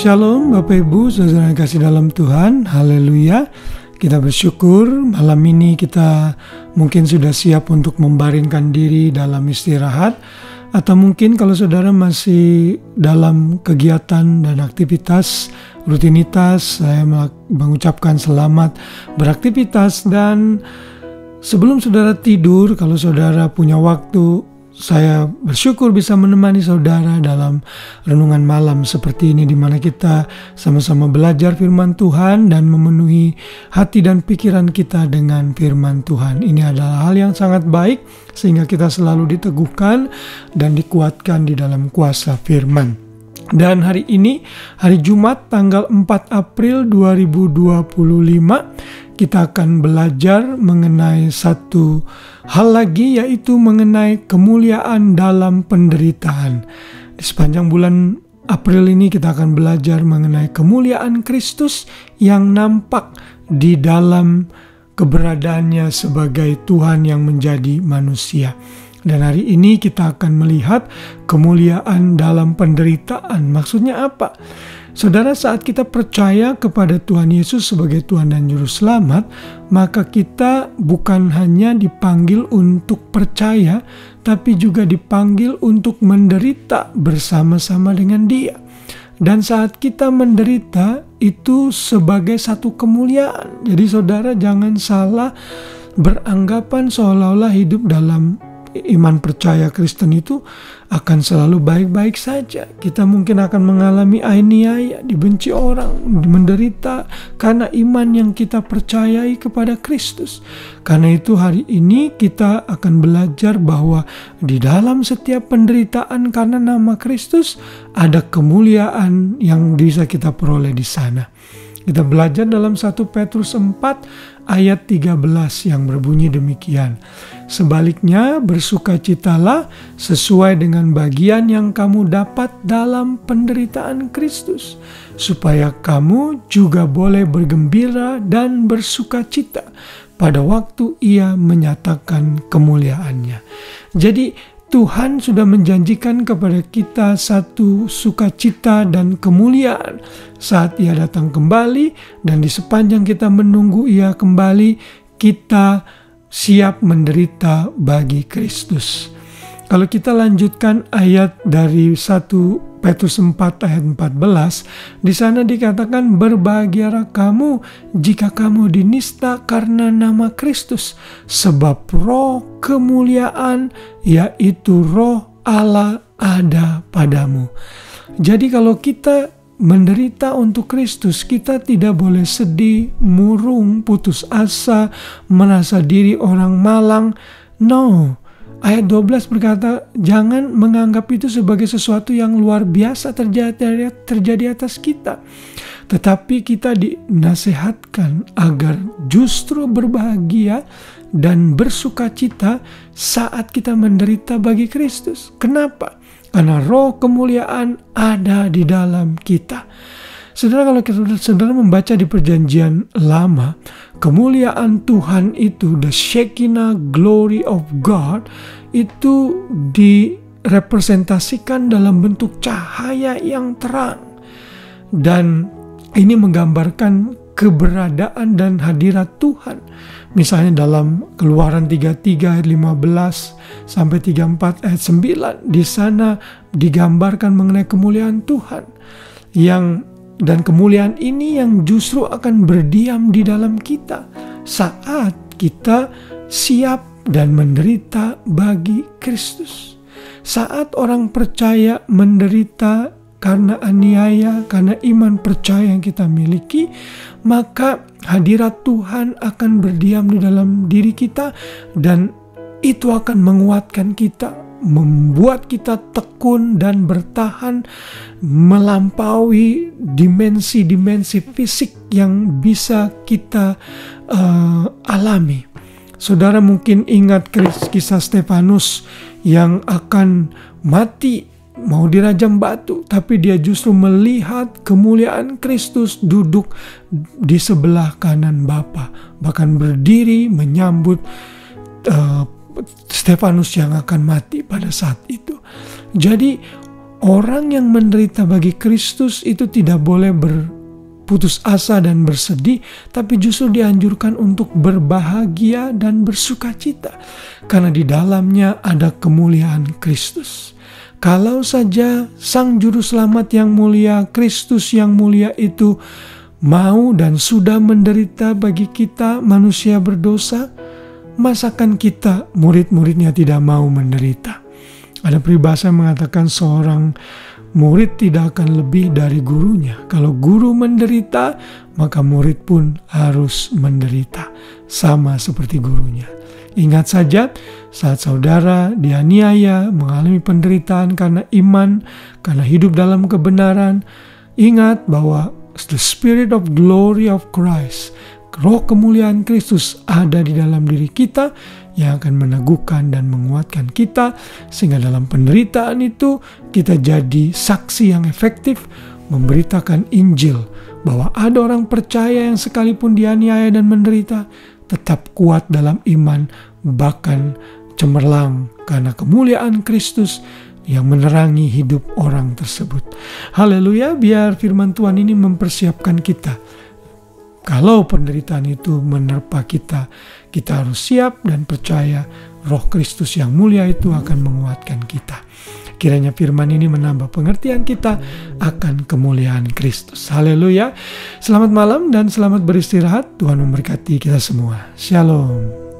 Shalom Bapak Ibu, saudara yang kasih dalam Tuhan, haleluya. Kita bersyukur malam ini kita mungkin sudah siap untuk membaringkan diri dalam istirahat. Atau mungkin kalau saudara masih dalam kegiatan dan aktivitas, rutinitas, saya mengucapkan selamat beraktivitas. Dan sebelum saudara tidur, kalau saudara punya waktu, saya bersyukur bisa menemani saudara dalam renungan malam seperti ini, di mana kita sama-sama belajar firman Tuhan dan memenuhi hati dan pikiran kita dengan firman Tuhan. Ini adalah hal yang sangat baik sehingga kita selalu diteguhkan dan dikuatkan di dalam kuasa firman. Dan hari ini, hari Jumat tanggal 4 April 2025, kita akan belajar mengenai satu hal lagi, yaitu mengenai kemuliaan dalam penderitaan. Di sepanjang bulan April ini kita akan belajar mengenai kemuliaan Kristus yang nampak di dalam keberadaannya sebagai Tuhan yang menjadi manusia. Dan hari ini kita akan melihat kemuliaan dalam penderitaan. Maksudnya apa? Saudara, saat kita percaya kepada Tuhan Yesus sebagai Tuhan dan Juru Selamat, maka kita bukan hanya dipanggil untuk percaya, tapi juga dipanggil untuk menderita bersama-sama dengan Dia. Dan saat kita menderita, itu sebagai satu kemuliaan. Jadi saudara jangan salah beranggapan seolah-olah hidup dalam iman percaya Kristen itu akan selalu baik-baik saja. Kita mungkin akan mengalami aniaya, dibenci orang, menderita karena iman yang kita percayai kepada Kristus. Karena itu hari ini kita akan belajar bahwa di dalam setiap penderitaan karena nama Kristus ada kemuliaan yang bisa kita peroleh di sana. Kita belajar dalam 1 Petrus 4 ayat 13 yang berbunyi demikian. Sebaliknya bersukacitalah sesuai dengan bagian yang kamu dapat dalam penderitaan Kristus, supaya kamu juga boleh bergembira dan bersukacita pada waktu Ia menyatakan kemuliaannya. Jadi Tuhan sudah menjanjikan kepada kita satu sukacita dan kemuliaan saat Ia datang kembali, dan di sepanjang kita menunggu Ia kembali, kita siap menderita bagi Kristus. Kalau kita lanjutkan ayat dari 1 Petrus 4 ayat 14, di sana dikatakan, berbahagialah kamu jika kamu dinista karena nama Kristus, sebab roh kemuliaan, yaitu roh Allah ada padamu. Jadi kalau kita menderita untuk Kristus, kita tidak boleh sedih, murung, putus asa, merasa diri orang malang. No. Ayat 12 berkata, jangan menganggap itu sebagai sesuatu yang luar biasa terjadi atas kita. Tetapi kita dinasihatkan agar justru berbahagia dan bersukacita saat kita menderita bagi Kristus. Kenapa? Karena roh kemuliaan ada di dalam kita. Saudara, kalau saudara membaca di Perjanjian Lama, kemuliaan Tuhan itu, the Shekinah glory of God, itu direpresentasikan dalam bentuk cahaya yang terang. Dan ini menggambarkan keberadaan dan hadirat Tuhan. Misalnya dalam Keluaran 33 ayat 15 sampai 34 ayat 9, di sana digambarkan mengenai kemuliaan Tuhan dan kemuliaan ini yang justru akan berdiam di dalam kita saat kita siap dan menderita bagi Kristus. Saat orang percaya menderita karena aniaya, karena iman percaya yang kita miliki, maka hadirat Tuhan akan berdiam di dalam diri kita, dan itu akan menguatkan kita, membuat kita tekun dan bertahan melampaui dimensi-dimensi fisik yang bisa kita alami. Saudara mungkin ingat kisah Stefanus yang akan mati, mau dirajam batu, tapi dia justru melihat kemuliaan Kristus duduk di sebelah kanan Bapa, bahkan berdiri menyambut Stefanus yang akan mati pada saat itu. Jadi orang yang menderita bagi Kristus itu tidak boleh berputus asa dan bersedih, tapi justru dianjurkan untuk berbahagia dan bersukacita, karena di dalamnya ada kemuliaan Kristus. Kalau saja Sang Juru Selamat yang mulia, Kristus yang mulia itu mau dan sudah menderita bagi kita manusia berdosa, masakan kita murid-muridnya tidak mau menderita? Ada peribahasa yang mengatakan seorang murid tidak akan lebih dari gurunya. Kalau guru menderita, maka murid pun harus menderita, sama seperti gurunya. Ingat saja, saat saudara dianiaya, mengalami penderitaan karena iman, karena hidup dalam kebenaran, ingat bahwa the Spirit of glory of Christ, roh kemuliaan Kristus ada di dalam diri kita yang akan meneguhkan dan menguatkan kita, sehingga dalam penderitaan itu kita jadi saksi yang efektif memberitakan Injil, bahwa ada orang percaya yang sekalipun dianiaya dan menderita tetap kuat dalam iman, bahkan cemerlang karena kemuliaan Kristus yang menerangi hidup orang tersebut. Haleluya, biar firman Tuhan ini mempersiapkan kita. Kalau penderitaan itu menerpa kita, kita harus siap dan percaya Roh Kristus yang mulia itu akan menguatkan kita. Kiranya firman ini menambah pengertian kita akan kemuliaan Kristus. Haleluya. Selamat malam dan selamat beristirahat. Tuhan memberkati kita semua. Shalom.